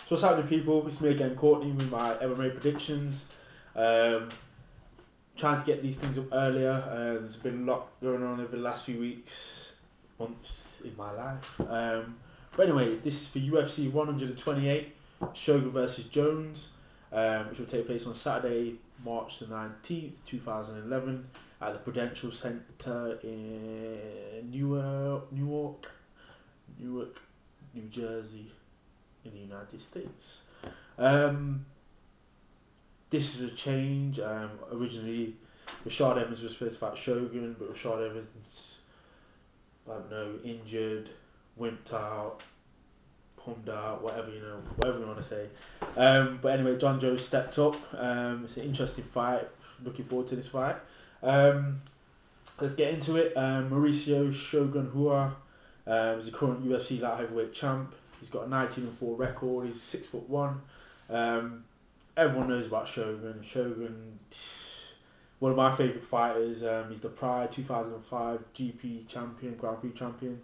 So what's happening, people? It's me again, Courtney, with my MMA predictions. Um, Trying to get these things up earlier. There's been a lot going on over the last few weeks, months in my life. But anyway, this is for UFC 128, Shogun versus Jones, which will take place on Saturday, March the 19th, 2011, at the Prudential Centre in Newark, New Jersey, in the United States. This is a change. Originally, Rashad Evans was supposed to fight Shogun, but Rashad Evans, I don't know, injured, wimped out, pumped out, whatever you want to say. But anyway, John Jones stepped up. It's an interesting fight. Looking forward to this fight. Let's get into it. Mauricio Shogun Hua is the current UFC light heavyweight champ. He's got a 19-4 record. He's 6'1". Everyone knows about Shogun. Shogun, one of my favourite fighters. He's the Pride 2005 GP champion, Grand Prix champion.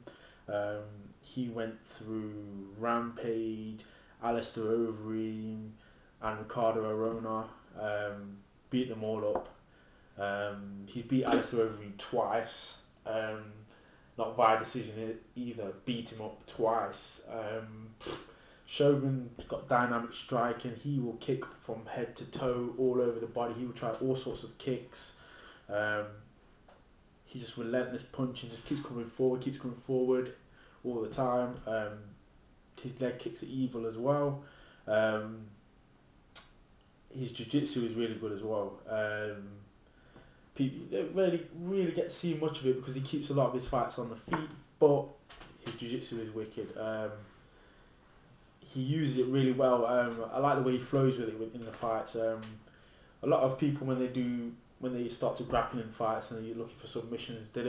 He went through Rampage, Alistair Overeem, and Ricardo Arona. Beat them all up. He's beat Alistair Overeem twice. Not via decision either. Beat him up twice. Shogun's got dynamic striking. He will kick from head to toe, all over the body. He will try all sorts of kicks. He's just relentless punching, just keeps coming forward all the time. His leg kicks are evil as well. His jiu-jitsu is really good as well. People don't really get to see much of it because he keeps a lot of his fights on the feet, but his jiu-jitsu is wicked. He uses it really well. I like the way he flows with it in the fights. A lot of people when they start to grapple in fights and they're looking for submissions, they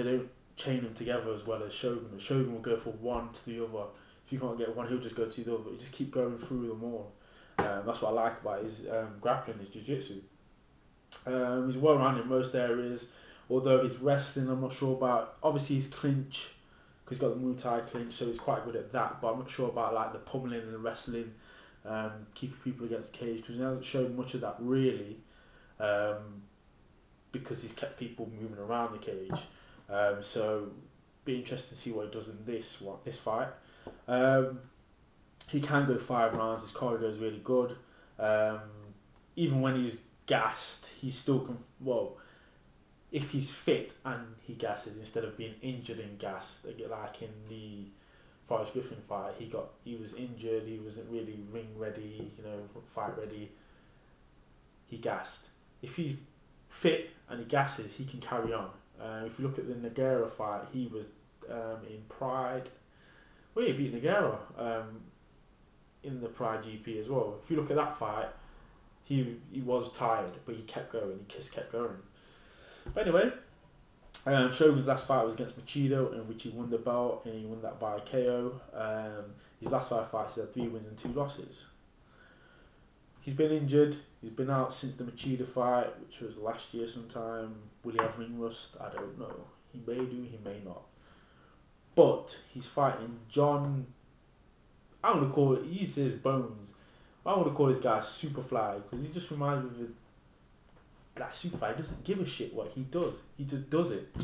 don't chain them together as well as Shogun. Shogun will go from one to the other. If you can't get one, he'll just go to the other. He just keep going through them all. That's what I like about his grappling, his jiu-jitsu. He's well rounded in most areas, although his wrestling I'm not sure about. Obviously his clinch, because he's got the Muay Thai clinch, so he's quite good at that, but I'm not sure about like the pummeling and the wrestling, keeping people against the cage, because he hasn't shown much of that really, because he's kept people moving around the cage. So be interested to see what he does in this fight. He can go 5 rounds. His corridor is really good. Even when he's gassed, he still can. Well, if he's fit and he gasses instead of being injured and gassed, like in the Forrest Griffin fight, he was injured. He wasn't really ring ready, fight ready. He gassed. If he's fit and he gasses, he can carry on. If you look at the Nogueira fight, he was in Pride. Well, he beat Nogueira in the Pride GP as well. If you look at that fight, he was tired, but he kept going. He just kept going. But anyway, Shogun's last fight was against Machida, in which he won the belt, and he won that by KO. His last 5 fights, he had 3 wins and 2 losses. He's been injured. He's been out since the Machida fight, which was last year sometime. Will he have ring rust? I don't know. He may do, he may not. But he's fighting John. I'm going to call it, he says Bones. I want to call this guy Superfly, because he just reminds me of that Superfly. He doesn't give a shit what he does. He just does it.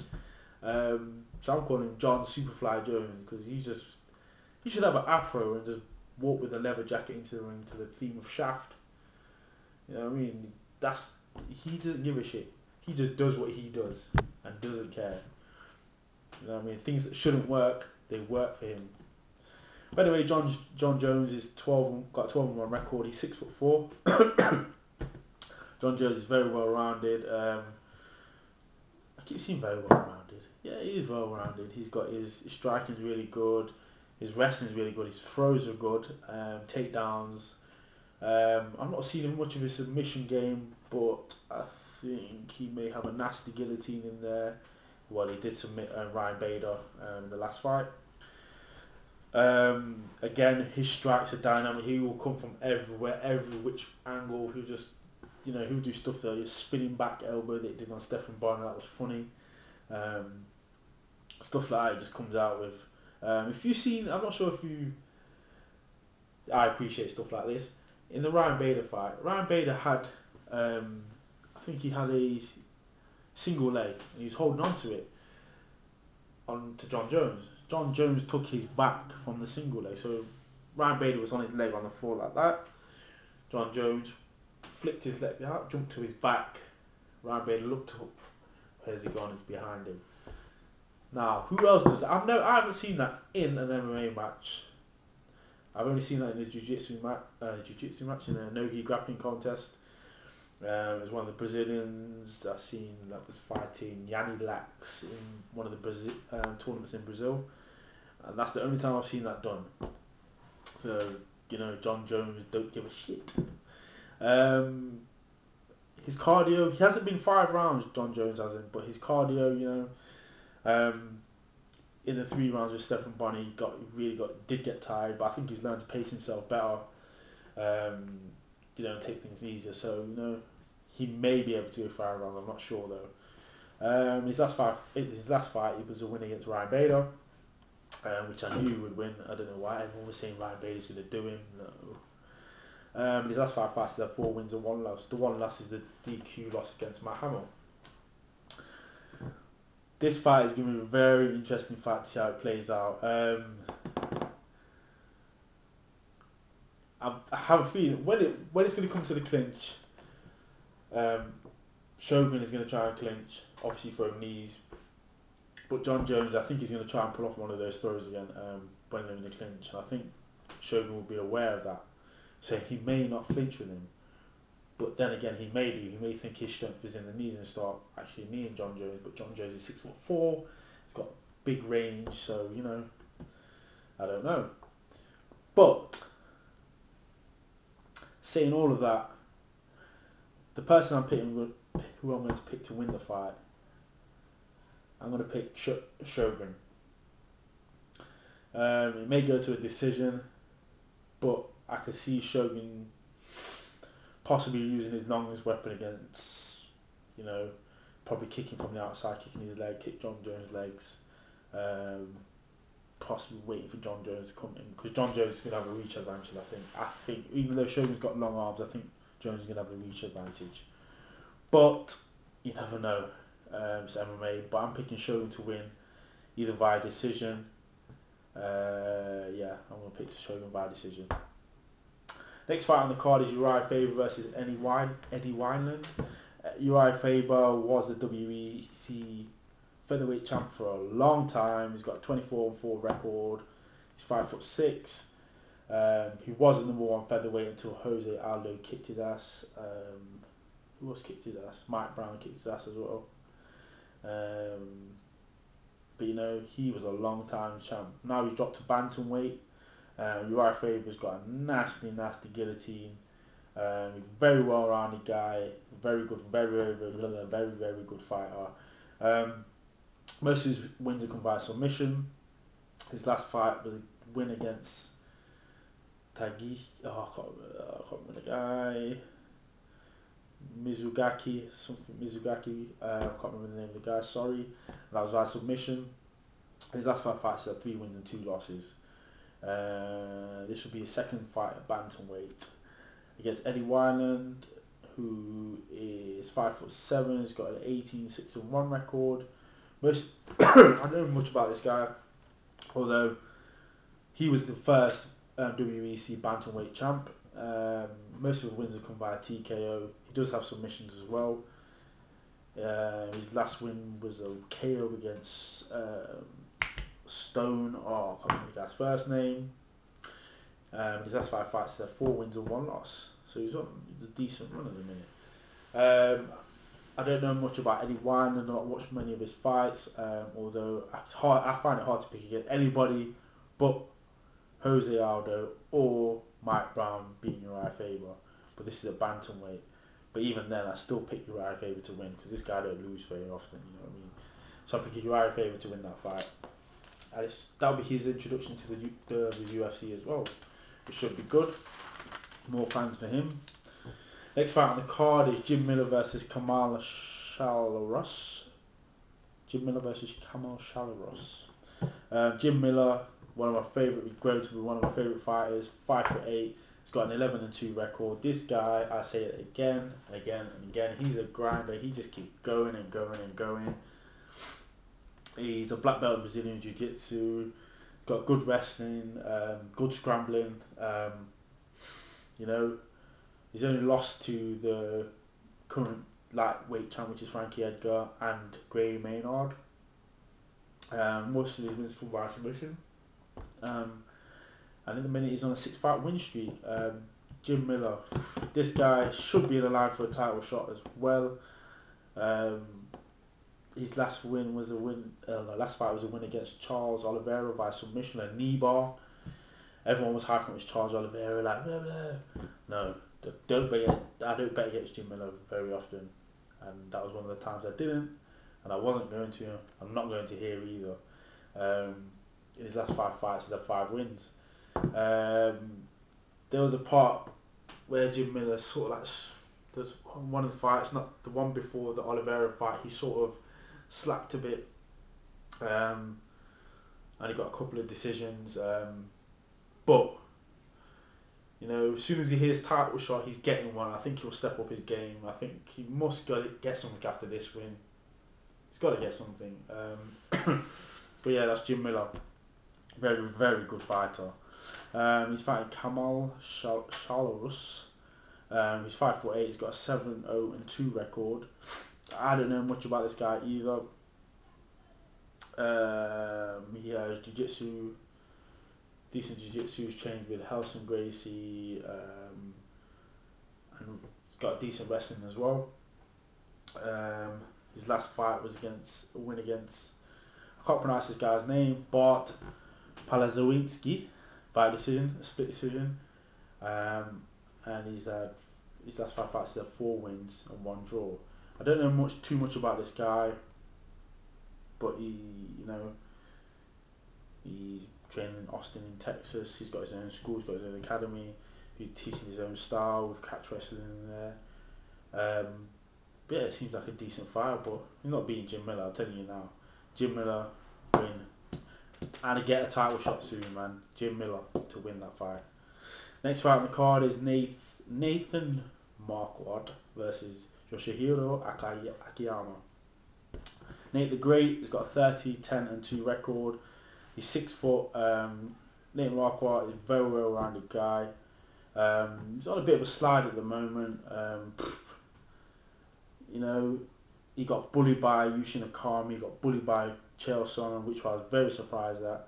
So I'm calling him John Superfly Jones, because he should have an afro and just walk with a leather jacket into the ring to the theme of Shaft. You know what I mean? He doesn't give a shit. He just does what he does and doesn't care. You know what I mean? Things that shouldn't work, they work for him. By the way, John Jones is got a 12-1 record. He's 6'4". John Jones is very well rounded. I keep saying very well rounded. Yeah, he is well rounded. He's got his striking is really good. His wrestling is really good. His throws are good. Takedowns. I'm not seeing much of his submission game, but I think he may have a nasty guillotine in there. Well, he did submit Ryan Bader in the last fight. Again, his strikes are dynamic. He will come from everywhere, every which angle. He'll just, he'll do stuff there. His spinning back elbow that he did on Stephen Bonner, that was funny. Stuff like that he just comes out with. If you've seen, I'm not sure if you I appreciate stuff like this. In the Ryan Bader fight, Ryan Bader had, I think he had a single leg, and he was holding on to it on to John Jones. John Jones took his back from the single leg, so Ryan Bader was on his leg on the floor like that. John Jones flicked his leg out, jumped to his back. Ryan Bader looked up. Where's he gone? He's behind him. Now, who else does that? I haven't seen that in an MMA match. I've only seen that in a jiu-jitsu match in a no-gi grappling contest. It was one of the Brazilians I've seen that was fighting Yanni Lax in one of the tournaments in Brazil. And that's the only time I've seen that done. So, you know, John Jones don't give a shit. His cardio, he hasn't been 5 rounds, John Jones hasn't, but his cardio, you know, in the 3 rounds with Stephen Bonnie, did get tired, but I think he's learned to pace himself better, you know, and take things easier. So, you know, he may be able to go 5 rounds. I'm not sure though. His last fight, he was a win against Ryan Bader, which I knew would win. I don't know why everyone was saying Ryan Bader's going to do him. No. His last 5 fights, he had 4 wins and 1 loss. The 1 loss is the DQ loss against Matt Hamill. This fight is going to be a very interesting fight to see how it plays out. I have a feeling when it's going to come to the clinch, Shogun is going to try and clinch, obviously throw knees, but John Jones, I think he's going to try and pull off one of those throws again when they're in the clinch. And I think Shogun will be aware of that, so he may not clinch with him. But then again, he may do. He may think his strength is in the knees and start actually kneeing John Jones. But John Jones is 6'4". He's got big range, so you know, I don't know. But saying all of that, the person I'm picking, who I'm going to pick to win the fight, I'm going to pick Shogun. It may go to a decision, but I could see Shogun possibly using his longest weapon against, you know, probably kicking from the outside, kicking his leg, kick John Jones' legs, possibly waiting for John Jones to come in, because John Jones is going to have a reach advantage. I think even though Shogun's got long arms, I think Jones is going to have a reach advantage. But you never know. It's MMA, but I'm picking Shogun to win, either via decision. I'm going to pick Shogun via decision. Next fight on the card is Uriah Faber versus Eddie Weinland. Uriah Faber was the WEC featherweight champ for a long time. He's got a 24-4 record. He's 5'6". He was the number 1 featherweight until Jose Aldo kicked his ass. Who else kicked his ass? Mike Brown kicked his ass as well. But you know, he was a long time champ. Now he's dropped to bantamweight. Uriah Faber's got a nasty guillotine. Very well-rounded guy. Very good, very good fighter. Most of his wins have come by submission. His last fight was a win against Tagi. I can't remember the guy. Mizugaki. I can't remember the name of the guy. Sorry. That was by submission. His last 5 fights had 3 wins and 2 losses. This will be his second fight at bantamweight against Eddie Weinland, who is 5'7". He's got an 18-6-1 record. I don't know much about this guy, although he was the first WEC bantamweight champ. Most of his wins have come via TKO. He does have submissions as well. His last win was a KO against Stone. I can't remember the guy's first name. His last 5 fights are 4 wins and 1 loss. So he's on a decent run at the minute. I don't know much about Eddie Weinland. I've not watched many of his fights. Although I find it hard to pick against anybody but Jose Aldo or Mike Brown beating Uriah Faber. But this is a bantamweight. But even then, I still pick Uriah Faber to win, because this guy don't lose very often. You know what I mean? So I pick Uriah Faber to win that fight. That'll be his introduction to the UFC as well. It should be good. More fans for him. Next fight on the card is Jim Miller versus Kamal Shalorus. Jim Miller. Jim Miller one of my favourite, he's grown to be one of my favourite fighters. 5'8". He's got an 11-2 record. This guy, I say it again and again and again. He's a grinder. He just keeps going and going and going. He's a black belt in Brazilian Jiu-Jitsu. Got good wrestling, good scrambling. You know, he's only lost to the current lightweight champ, which is Frankie Edgar and Gray Maynard. Most of these wins come by submission. And at the minute he's on a 6-fight win streak. Jim Miller, this guy should be in the line for a title shot as well. His last win was a win. Last fight was a win against Charles Oliveira by submission, a knee bar. Everyone was hyping it was Charles Oliveira, like blah blah. No, don't bet. I don't bet against Jim Miller very often, and that was one of the times I didn't, and I wasn't going to. I'm not going to here either. In his last 5 fights, he's had 5 wins. There was a part where Jim Miller sort of like, there's one of the fights, not the one before the Oliveira fight, he sort of slacked a bit, and he got a couple of decisions, but you know, as soon as he hears title shot, he's getting one. I think he'll step up his game. I think he must get something after this win. He's got to get something. But yeah, that's Jim Miller. Very, very good fighter. He's fighting Kamal Shalorus. He's 5'8". He's got a 7-0-2 record. I don't know much about this guy either. He has jiu-jitsu, decent jiu-jitsu. He's trained with Helson Gracie, and he's got decent wrestling as well. His last fight was a win against, I can't pronounce this guy's name, Bart Palazowinski by decision, a split decision. And he's had his last 5 fights, he's had 4 wins and 1 draw. I don't know too much about this guy, but he's training in Austin in Texas. He's got his own school, he's got his own academy. He's teaching his own style with catch wrestling in there. But yeah, it seems like a decent fight, but he's not beating Jim Miller, I'm telling you now. Jim Miller win. And to get a title shot soon, man. Jim Miller to win that fight. Next fight on the card is Nathan Marquardt versus Yoshihiro Akiyama. Nate the Great has got a 30-10-2 record. He's 6 foot. Nathan Marquardt is a very well-rounded guy. He's on a bit of a slide at the moment. You know, he got bullied by Yushin Akami. He got bullied by Chael Sonnen, which I was very surprised at.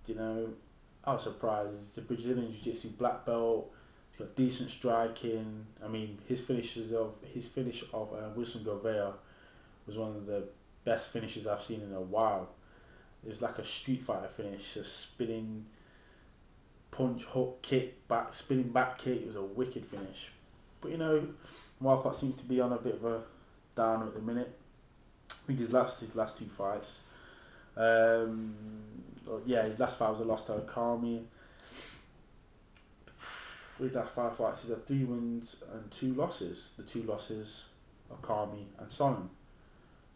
You know, I was surprised. He's a Brazilian Jiu-Jitsu black belt. He's got decent striking. I mean, his finish of Wilson Gouveia was one of the best finishes I've seen in a while. It was like a Street Fighter finish, a spinning punch, hook, kick, spinning back kick. It was a wicked finish. But you know, Marquardt seems to be on a bit of a downer at the minute. I think his last 2 fights. His last fight was a loss to Akami. His last 5 fights, he's had 3 wins and 2 losses. The 2 losses, Akami and Sonnen.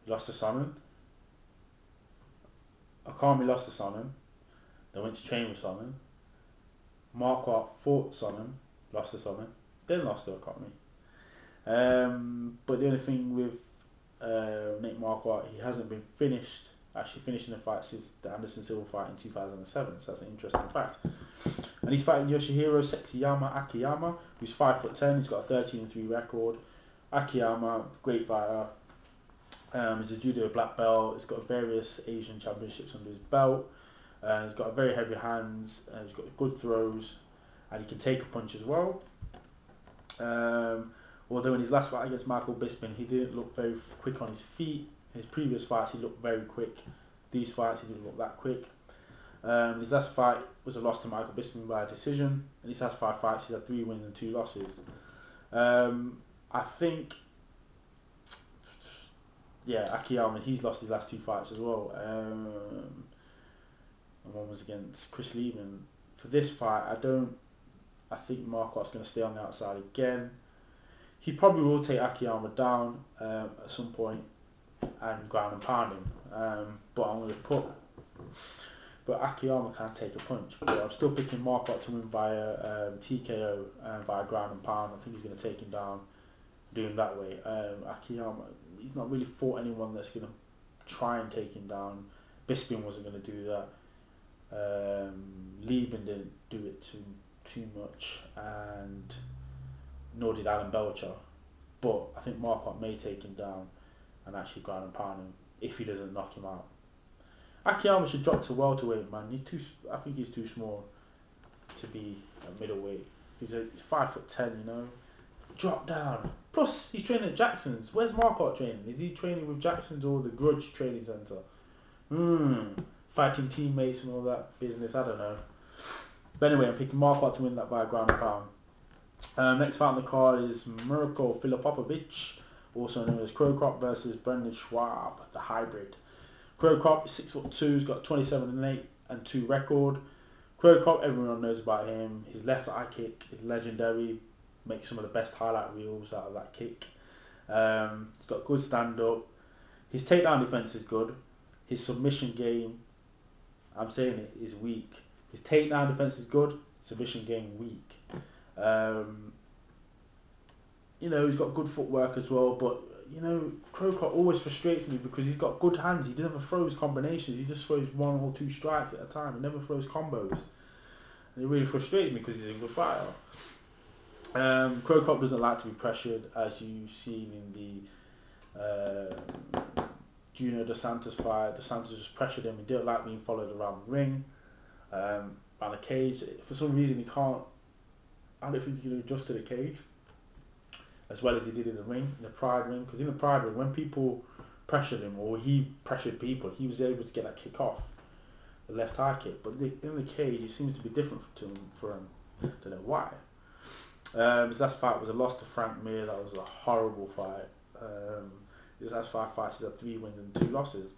He lost to Sonnen. Akami lost to Sonnen. They went to train with Sonnen. Marquardt fought Sonnen, lost to Sonnen, then lost to Akami. But the only thing with Nate Marquardt, he hasn't been actually finishing the fight since the Anderson Silva fight in 2007, so that's an interesting fact. And he's fighting Yoshihiro Akiyama, who's 5'10", he's got a 13-3 record. Akiyama, great fighter. He's a judo black belt. He's got various Asian championships under his belt. He's got very heavy hands. He's got good throws, and he can take a punch as well. Although in his last fight against Michael Bisping, he didn't look very quick on his feet. His previous fights, he looked very quick. These fights, he didn't look that quick. His last fight was a loss to Michael Bisping by a decision. In his last 5 fights, he's had 3 wins and 2 losses. I think, Akiyama, he's lost his last 2 fights as well. And one was against Chris Lehman. For this fight, I think Marquardt's going to stay on the outside again. He probably will take Akiyama down at some point and ground and pound him. But I'm going to put but Akiyama can't take a punch. But I'm still picking Marquardt to win via TKO and via ground and pound. I think he's going to take him down, do him that way. Akiyama, he's not really fought anyone that's going to try and take him down. Bisping wasn't going to do that. Lieben didn't do it too much, and nor did Alan Belcher. But I think Marquardt may take him down and actually ground and pound him if he doesn't knock him out. Akiyama should drop to welterweight, man. I think he's too small to be a middleweight. He's 5'10", you know. Drop down. Plus, he's training at Jackson's. Where's Marquardt training? Is he training with Jackson's or the Grudge Training Centre? Fighting teammates and all that business. I don't know. But anyway, I'm picking Marquardt to win that by ground and pound. Next fight on the card is Mirko Filipovic, also known as Cro Cop versus Brendan Schaub, the hybrid. Cro Cop is 6'2", he's got 27-8 and 2 record. Cro Cop, everyone knows about him. His left eye kick is legendary. Makes some of the best highlight reels out of that kick. He's got good stand up. His takedown defense is good. His submission game, I'm saying it, is weak. His takedown defense is good. Submission game weak. You know, he's got good footwork as well, but you know, Cro Cop always frustrates me because he's got good hands. He doesn't throw his combinations. He just throws 1 or 2 strikes at a time. He never throws combos. And it really frustrates me because he's a good fighter. Cro Cop doesn't like to be pressured, as you've seen in the Junior Dos Santos fight. Dos Santos just pressured him. He didn't like being followed around the ring, around the cage. For some reason, he can't. I don't think he can adjust to the cage as well as he did in the ring, in the Pride ring. Because in the Pride ring, when people pressured him or he pressured people, he was able to get that kick off, the left high kick. But in the cage, it seems to be different for him. I don't know why. His last fight was a loss to Frank Mir. That was a horrible fight. His last 5 fights, he's had 3 wins and 2 losses.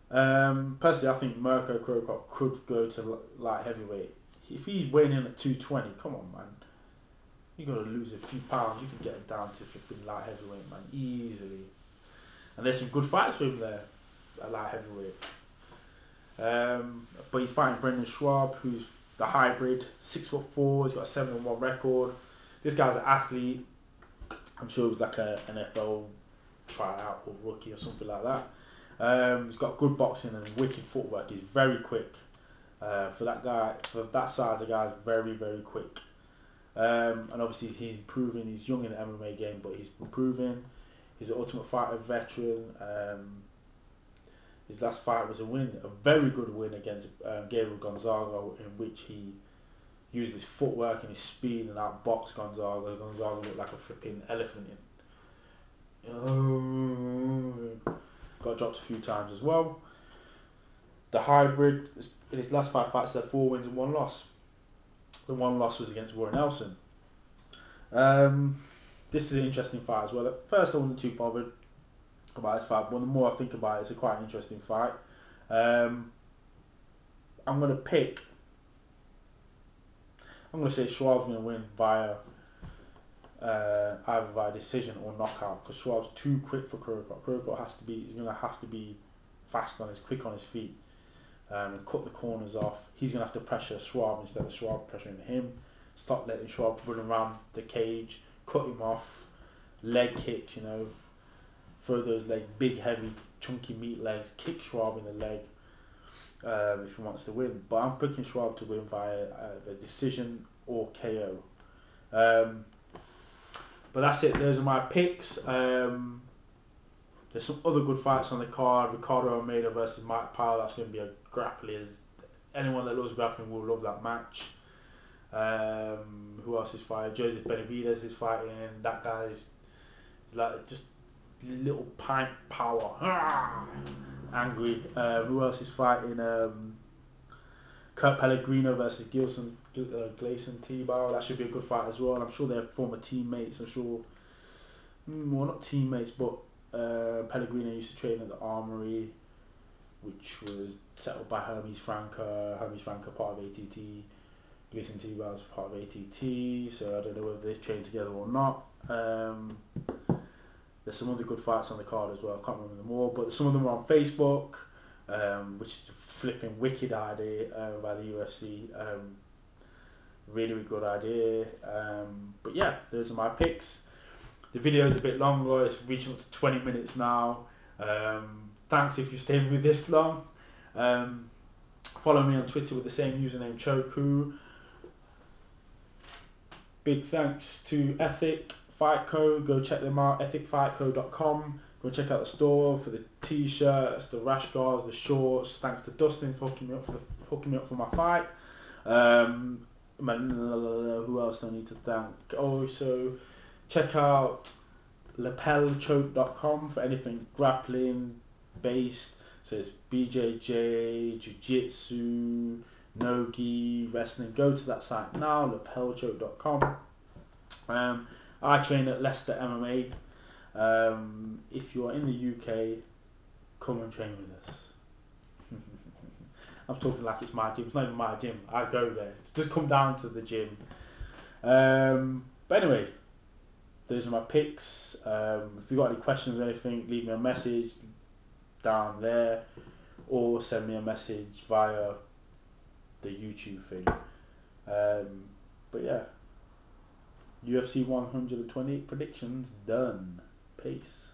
Personally, I think Mirko Cro Cop could go to light heavyweight. If he's weighing in at 220, come on, man. You got to lose a few pounds. You can get it down to flipping light heavyweight, man, easily. And there's some good fights for him there at light heavyweight. But he's fighting Brendan Schaub, who's the hybrid, 6'4". He's got a 7-1 record. This guy's an athlete. I'm sure it was like a NFL tryout or rookie or something like that. He's got good boxing and wicked footwork. He's very quick. For that guy, for that size, the guy's very, very quick. And obviously he's improving. He's young in the MMA game, but he's improving. He's an Ultimate Fighter veteran. His last fight was a win, a very good win against Gabriel Gonzaga, in which he used his footwork and his speed and outboxed Gonzaga. Gonzaga looked like a flipping elephant. Got dropped a few times as well. The hybrid, in his last 5 fights, had 4 wins and 1 loss. The 1 loss was against Roy Nelson. This is an interesting fight as well. At first, I wasn't too bothered about this fight, but the more I think about it, it's a quite interesting fight. I'm going to say Schwab's going to win via either via decision or knockout, because Schwab's too quick for Cro Cop. Cro Cop he's going to have to be fast quick on his feet, and cut the corners off. He's going to have to pressure Schwab instead of Schwab pressuring him. Stop letting Schwab run around the cage, cut him off, leg kicks, you know, throw those big, heavy, chunky meat legs, kick Schwab in the leg if he wants to win. But I'm picking Schwab to win via a decision or KO. But that's it. Those are my picks. There's some other good fights on the card. Ricardo Almeida versus Mike Powell. That's going to be a grappler. Anyone that loves grappling will love that match. Who else is fighting? Joseph Benavidez is fighting. That guy's like just little pint power. Angry. Who else is fighting? Kurt Pellegrino versus Gleison Tebow. That should be a good fight as well. And I'm sure they're former teammates. I'm sure, well, not teammates, but Pellegrino used to train at the Armory, which was set up by Hermes Franca. Hermes Franca part of ATT. Gleison Tebow is part of ATT. So I don't know whether they've trained together or not. There's some other good fights on the card as well. I can't remember them all, but some of them are on Facebook. which is a flipping wicked idea by the UFC. Really, really good idea. But yeah, those are my picks. The video is a bit longer. It's reaching up to 20 minutes now. Thanks if you stayed with this long. Follow me on Twitter with the same username, chokewho. Big thanks to Ethic Fight Co. Go check them out, ethicfightco.com. Go check out the store for the t-shirts, the rash guards, the shorts. Thanks to Dustin for hooking me up for my fight. Who else do I need to thank? Also, check out lapelchoke.com for anything grappling based. So it's BJJ, Jiu-Jitsu, Nogi, wrestling. Go to that site now, lapelchoke.com. I train at Leicester MMA. If you're in the UK, come and train with us. I'm talking like it's my gym. It's not even my gym. I go there. It's just come down to the gym. But anyway, those are my picks. If you've got any questions or anything, leave me a message down there, or send me a message via the YouTube thing. But yeah, UFC 128 predictions done. Peace.